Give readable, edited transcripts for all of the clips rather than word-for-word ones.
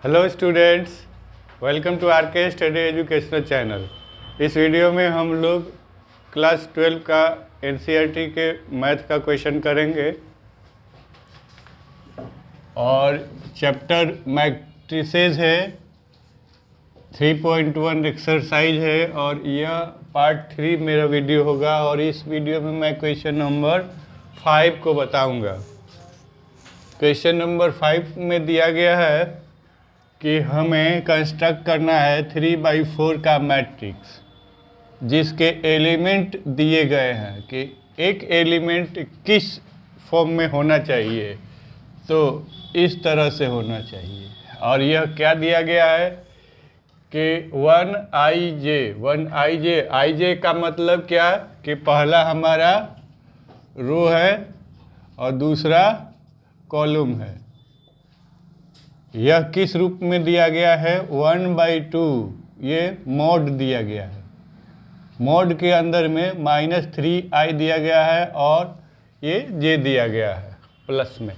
Hello students, welcome to R K study educational channel. इस video में हम लोग क्लास 12 का एनसीईआरटी के मैथ का क्वेश्चन करेंगे और चैप्टर मैट्रिसेस है, 3.1 एक्सरसाइज है और यह पार्ट 3 मेरा वीडियो होगा और इस वीडियो में मैं क्वेश्चन नंबर 5 को बताऊंगा। क्वेश्चन नंबर 5 में दिया गया है कि हमें कंस्ट्रक्ट करना है 3/4 का मैट्रिक्स जिसके एलिमेंट दिए गए हैं कि एक एलिमेंट किस फॉर्म में होना चाहिए, तो इस तरह से होना चाहिए। और यह क्या दिया गया है कि 1i का मतलब क्या कि पहला हमारा रो है और दूसरा कॉलम है। यह किस रूप में दिया गया है? 1/2, ये मॉड दिया गया है। मॉड के अंदर में -3i दिया गया है और ये j दिया गया है प्लस में।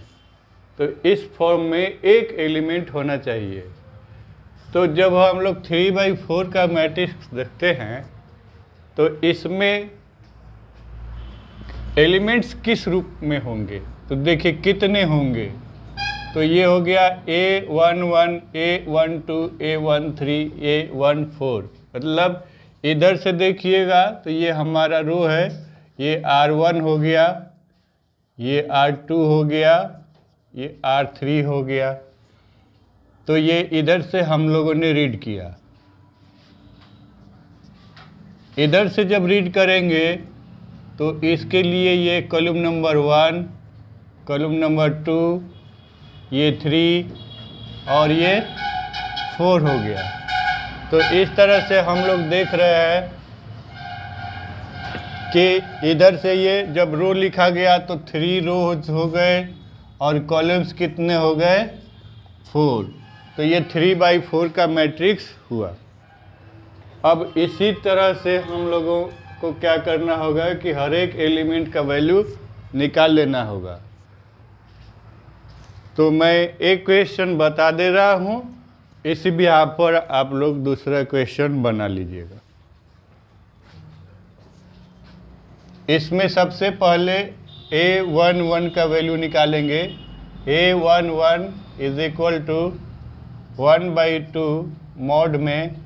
तो इस फॉर्म में एक एलिमेंट होना चाहिए। तो जब हम लोग 3/4 का मैट्रिक्स देखते हैं तो इसमें एलिमेंट्स किस रूप में होंगे, तो देखिए कितने होंगे। तो ये हो गया A11, A12, A13, A14। मतलब इधर से देखिएगा तो ये हमारा रो है, ये R1 हो गया, ये R2 हो गया, ये R3 हो गया। तो ये इधर से हम लोगों ने रीड किया। इधर से जब रीड करेंगे तो इसके लिए ये कॉलम नंबर 1, कॉलम नंबर 2, ये 3 और ये 4 हो गया। तो इस तरह से हम लोग देख रहे हैं कि इधर से ये जब रो लिखा गया तो 3 रोज हो गए और कॉलम्स कितने हो गए? 4। तो ये 3/4 का मैट्रिक्स हुआ। अब इसी तरह से हम लोगों को क्या करना होगा कि हर एक एलिमेंट का वैल्यू निकाल लेना होगा। तो मैं एक क्वेश्चन बता दे रहा हूँ, इसी भी आप पर आप लोग दूसरा क्वेश्चन बना लीजिएगा। इसमें सबसे पहले A11 का वैल्यू निकालेंगे। A11 is equal to 1/2 mod में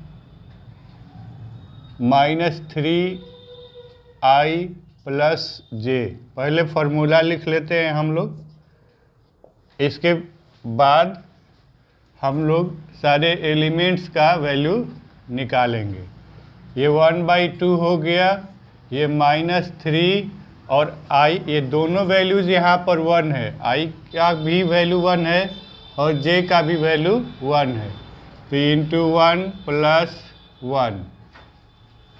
-3i + j। पहले फॉर्मूला लिख लेते हैं हम लोग, इसके बाद हम लोग सारे एलिमेंट्स का वैल्यू निकालेंगे। ये 1/2 हो गया, ये -3 और i, ये दोनों वैल्यूज़ यहाँ पर 1 है। i का भी वैल्यू 1 है और j का भी वैल्यू 1 है। तो इंटू 1 + 1,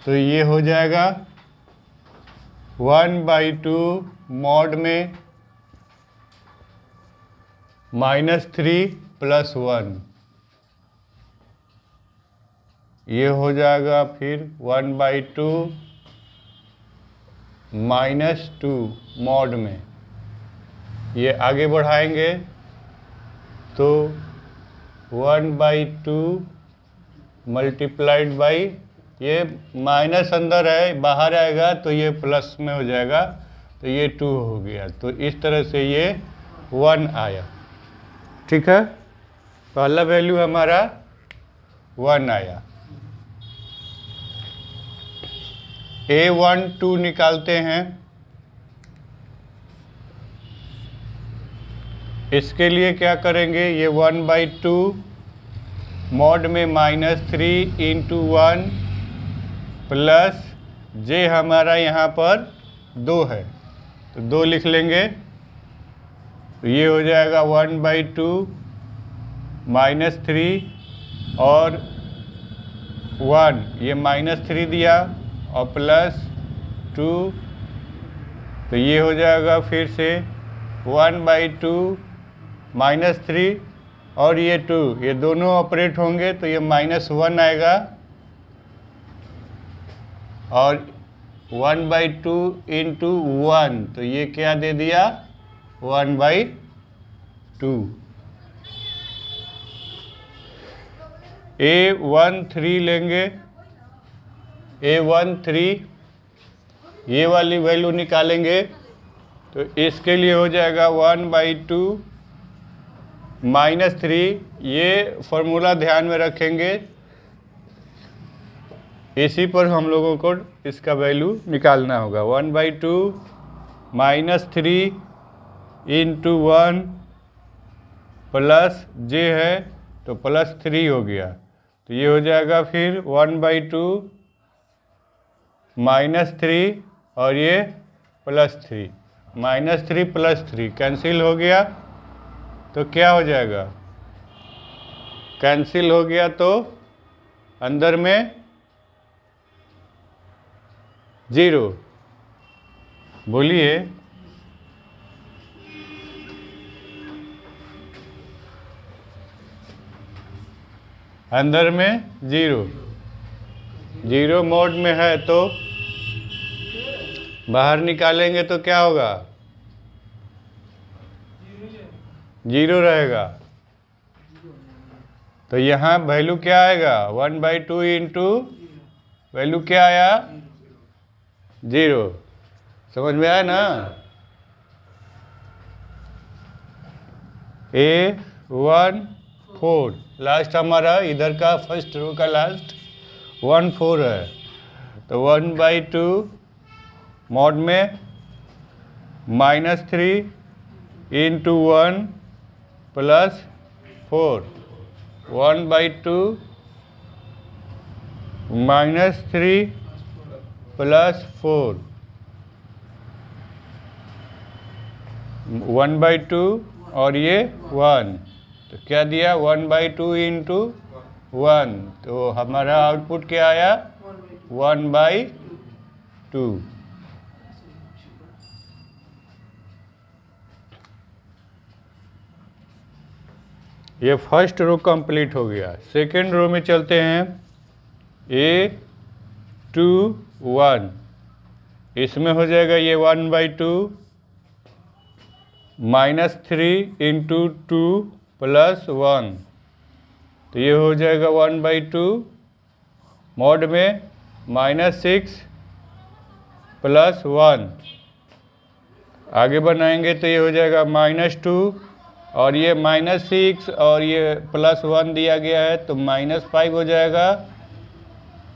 तो ये हो जाएगा 1/2 मॉड में -3 + 1, ये हो जाएगा फिर 1/2 -2 मॉड में। ये आगे बढ़ाएंगे तो 1/2 मल्टीप्लाइड बाई, ये माइनस अंदर है, बाहर आएगा तो ये प्लस में हो जाएगा, तो ये 2 हो गया। तो इस तरह से ये 1 आया। ठीक है, पहला वैल्यू हमारा 1 आया। A12 निकालते हैं। इसके लिए क्या करेंगे? ये 1/2 मॉड में -3 इंटू 1 प्लस j हमारा यहाँ पर 2 है, तो 2 लिख लेंगे। तो ये हो जाएगा 1/2 -3 और 1, ये -3 दिया और +2, तो ये हो जाएगा फिर से 1/2 -3 और ये 2, ये दोनों ऑपरेट होंगे तो ये -1 आएगा और 1/2 इंटू 1, तो ये क्या दे दिया? 1/2। A13 लेंगे, A13 ये वाली वैल्यू निकालेंगे तो इसके लिए हो जाएगा 1/2 -3। ये फॉर्मूला ध्यान में रखेंगे, इसी पर हम लोगों को इसका वैल्यू निकालना होगा। 1/2 -3 × 1 प्लस j है तो +3 हो गया, तो ये हो जाएगा फिर 1/2 -3 और ये +3, -3 +3 कैंसिल हो गया तो क्या हो जाएगा, कैंसिल हो गया तो अंदर में 0, बोलिए। अंदर में 0 मोड में है तो बाहर निकालेंगे तो क्या होगा, 0 रहेगा। तो यहाँ वैल्यू क्या आएगा, 1/2 इंटू वैल्यू क्या आया, 0। समझ में आया ना। A14 लास्ट हमारा इधर का फर्स्ट रो का लास्ट 14 है, तो 1/2 मॉड में -3 × 1 + 4, 1/2 -3 + 4, 1/2 और ये 1, तो क्या दिया 1/2 × 1, तो हमारा आउटपुट क्या आया 1/2। ये फर्स्ट रो कंप्लीट हो गया। सेकेंड रो में चलते हैं। A21 इसमें हो जाएगा ये 1/2 -3 × 2 + 1, तो ये हो जाएगा 1/2 मॉड में -6 + 1, आगे बनाएंगे तो ये हो जाएगा -2 और ये -6 और ये +1 दिया गया है तो -5 हो जाएगा,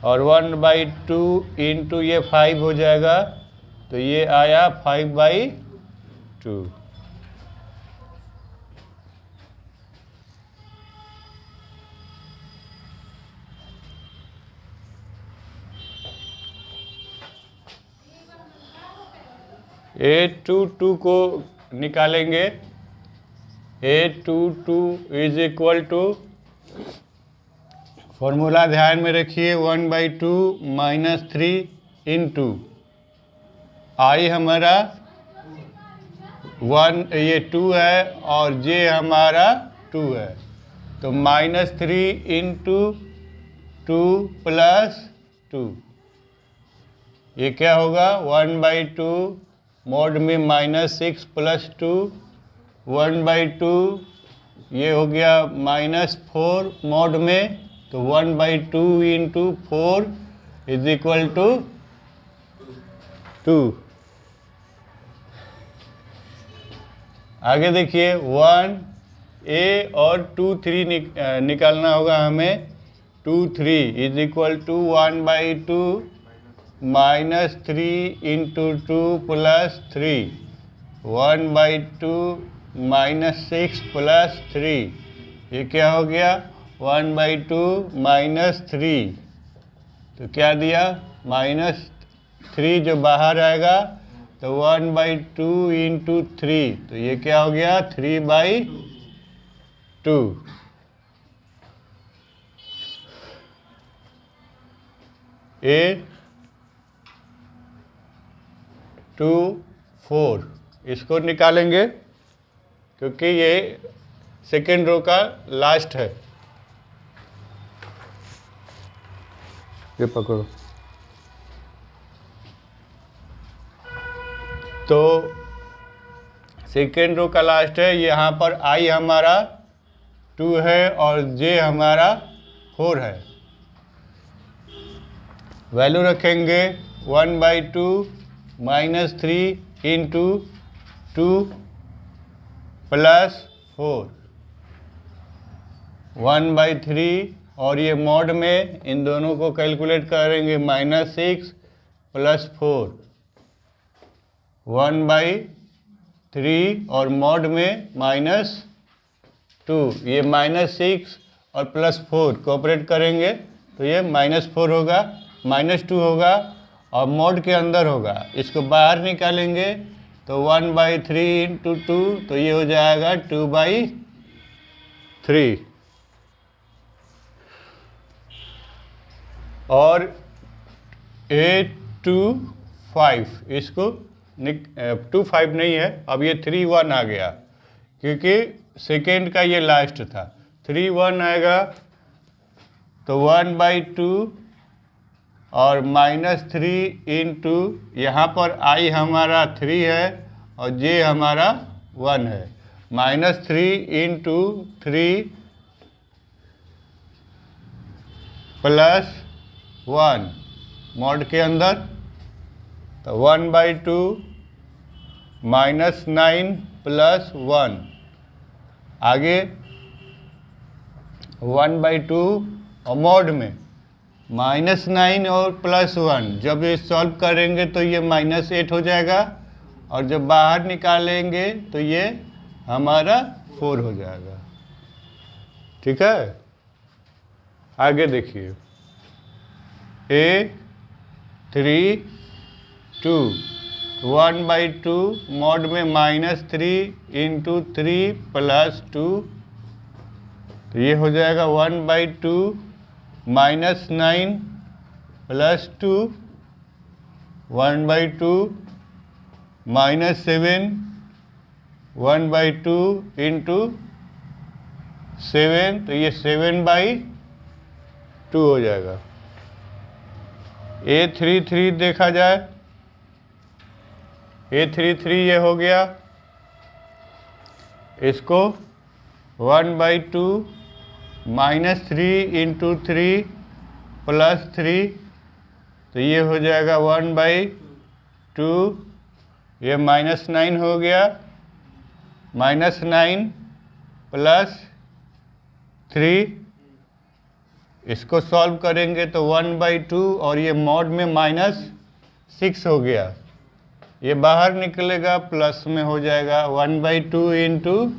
और 1/2 × ये 5 हो जाएगा, तो ये आया 5/2। A22 को निकालेंगे। A22 = फॉर्मूला ध्यान में रखिए, 1/2 -3 × I हमारा 1 ये 2 है और J हमारा 2 है, तो -3 × 2 + 2, ये क्या होगा 1/2 मॉड में -6 + 2, 1/2 ये हो गया -4 मॉड में, तो 1/2 × 4 = 2। आगे देखिए 1 A और 2 3 निकालना होगा हमें। 2 3 = 1/2 -3 × 2 + 3, 1/2 -6 + 3, ये क्या हो गया 1/2 -3, तो क्या दिया -3 जो बाहर आएगा तो 1/2 × 3, तो ये क्या हो गया 3/2। A24 इसको निकालेंगे क्योंकि ये सेकेंड रो का लास्ट है। ये पकड़ो, तो सेकेंड रो का लास्ट है। यहाँ पर I हमारा 2 है और J हमारा 4 है। वैल्यू रखेंगे 1/2 -3 इंटू 2 + 4 1/3, और ये मॉड में इन दोनों को कैलकुलेट करेंगे -6 + 4 1/3, और मॉड में -2, ये -6 और +4 कोऑपरेट करेंगे तो ये -4 होगा, -2 होगा और मॉड के अंदर होगा। इसको बाहर निकालेंगे तो 1/3 इंटू 2, तो ये हो जाएगा 2/3। और 8 2 5, इसको 2 5 नहीं है, अब ये 3 1 आ गया क्योंकि सेकेंड का ये लास्ट था। 3 1 आएगा तो 1/2 और -3 इंटू, यहाँ पर i हमारा 3 है और j हमारा 1 है, -3 इंटू 3 + 1 मॉड के अंदर, तो 1/2 -9 + 1, आगे 1/2 और मॉड में -9 और +1, जब ये सॉल्व करेंगे तो ये -8 हो जाएगा और जब बाहर निकालेंगे तो ये हमारा 4 हो जाएगा। ठीक है, आगे देखिए A3 2 1/2 मॉड में -3 इंटू 3 + 2, तो ये हो जाएगा 1/2 -9 + 2 1/2 -7 1/2 इंटू 7, तो ये 7/2 हो जाएगा। A33 देखा जाए, A33 ये हो गया, इसको 1/2 -3 इंटू 3 + 3, तो ये हो जाएगा 1/2, ये -9 हो गया, -9 + 3, इसको सॉल्व करेंगे तो 1/2 और ये मॉड में -6 हो गया, ये बाहर निकलेगा प्लस में हो जाएगा 1/2 इंटू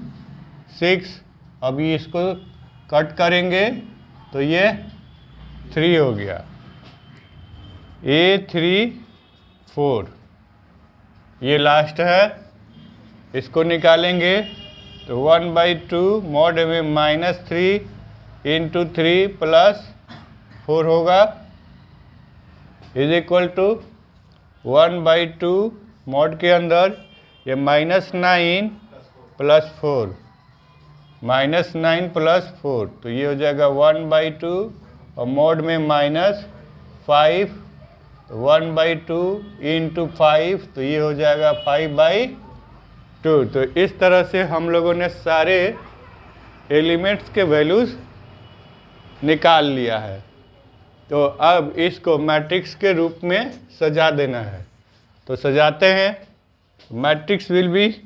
6, अभी इसको कट करेंगे तो ये 3 हो गया। A34 ये लास्ट है, इसको निकालेंगे तो 1/2 मॉड में -3 इंटू 3 + 4 होगा, इज इक्वल टू 1/2 मॉड के अंदर ये -9 + 4, -9 + 4, तो ये हो जाएगा 1/2 और मॉड में -5, 1/2 इंटू 5, तो ये हो जाएगा 5/2। तो इस तरह से हम लोगों ने सारे एलिमेंट्स के वैल्यूज़ निकाल लिया है। तो अब इसको मैट्रिक्स के रूप में सजा देना है, तो सजाते हैं। मैट्रिक्स विल बी,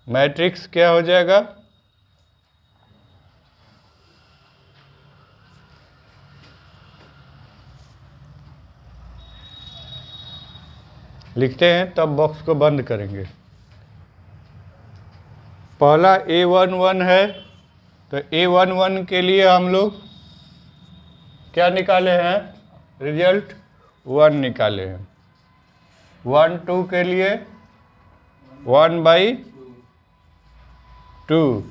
मैट्रिक्स क्या हो जाएगा, लिखते हैं तब बॉक्स को बंद करेंगे। पहला A11 है, तो A11 के लिए हम लोग क्या निकाले हैं, रिजल्ट 1 निकाले हैं। 1 2 के लिए 1/2,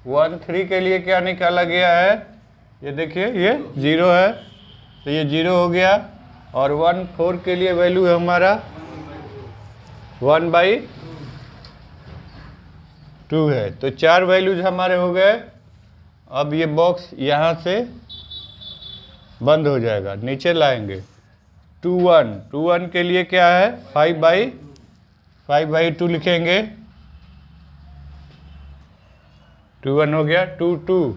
1 3 के लिए क्या निकाला गया है, ये देखिए ये 0 है, तो ये 0 हो गया, और 1 4 के लिए वैल्यू है हमारा 1/2 है, तो 4 वैल्यूज हमारे हो गए। अब ये बॉक्स यहाँ से बंद हो जाएगा, नीचे लाएंगे। 2 1 के लिए क्या है, 5/2 लिखेंगे, 2 1 हो गया। 2 2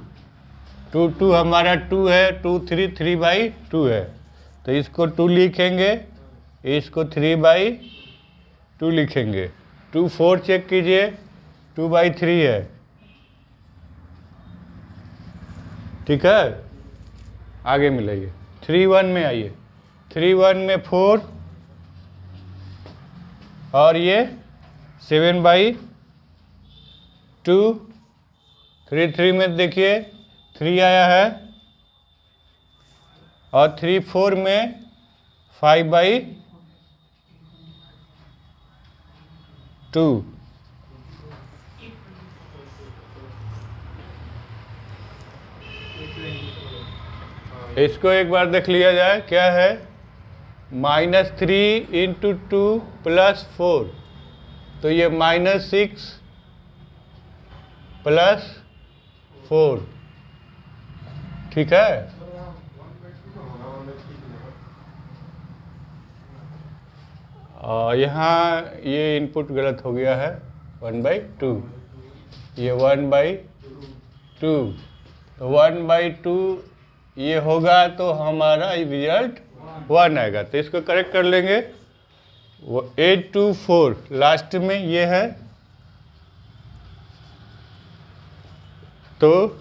2 हमारा 2 है, 2 3 3/2 है, तो इसको 2 लिखेंगे, इसको 3/2 लिखेंगे। 2 4 चेक कीजिए, 2/3 है, ठीक है। आगे मिलाइए, 3 1 में आइए, 3 1 में 4 और ये 7/2, 3 3 में देखिए 3 आया है, और 3 4 में 5/2। इसको एक बार देख लिया जाए, क्या है, -3 × 2 + 4, तो ये -6 + 4, ठीक है। यहाँ ये इनपुट गलत हो गया है, 1/2, ये 1/2, तो 1/2 ये होगा, तो हमारा रिजल्ट 1 आएगा, तो इसको करेक्ट कर लेंगे। वो 8 2 4 लास्ट में ये है, तो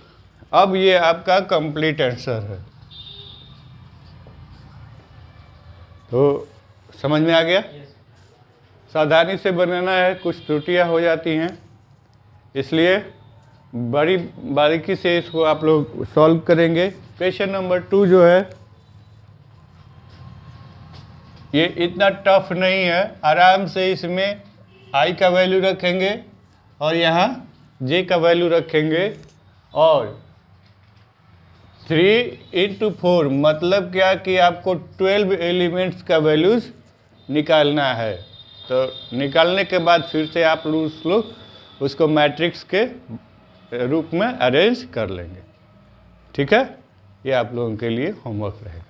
अब ये आपका कंप्लीट आंसर है। तो समझ में आ गया? सावधानी से बनाना है, कुछ त्रुटियां हो जाती हैं, इसलिए बड़ी बारीकी से इसको आप लोग सॉल्व करेंगे। क्वेश्चन नंबर 2 जो है, ये इतना टफ नहीं है, आराम से इसमें i का वैल्यू रखेंगे और यहाँ j का वैल्यू रखेंगे, और 3 × 4 मतलब क्या कि आपको 12 एलिमेंट्स का वैल्यूज निकालना है। तो निकालने के बाद फिर से आप लोग उसको मैट्रिक्स के रूप में अरेंज कर लेंगे, ठीक है। ये आप लोगों के लिए होमवर्क रहेगा।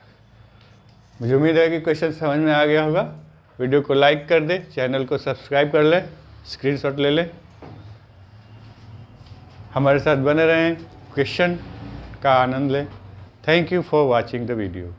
मुझे उम्मीद है कि क्वेश्चन समझ में आ गया होगा। वीडियो को लाइक कर दे, चैनल को सब्सक्राइब कर ले, स्क्रीनशॉट ले ले, हमारे साथ बने रहें, क्वेश्चन का आनंद लें। Thank you for watching the video.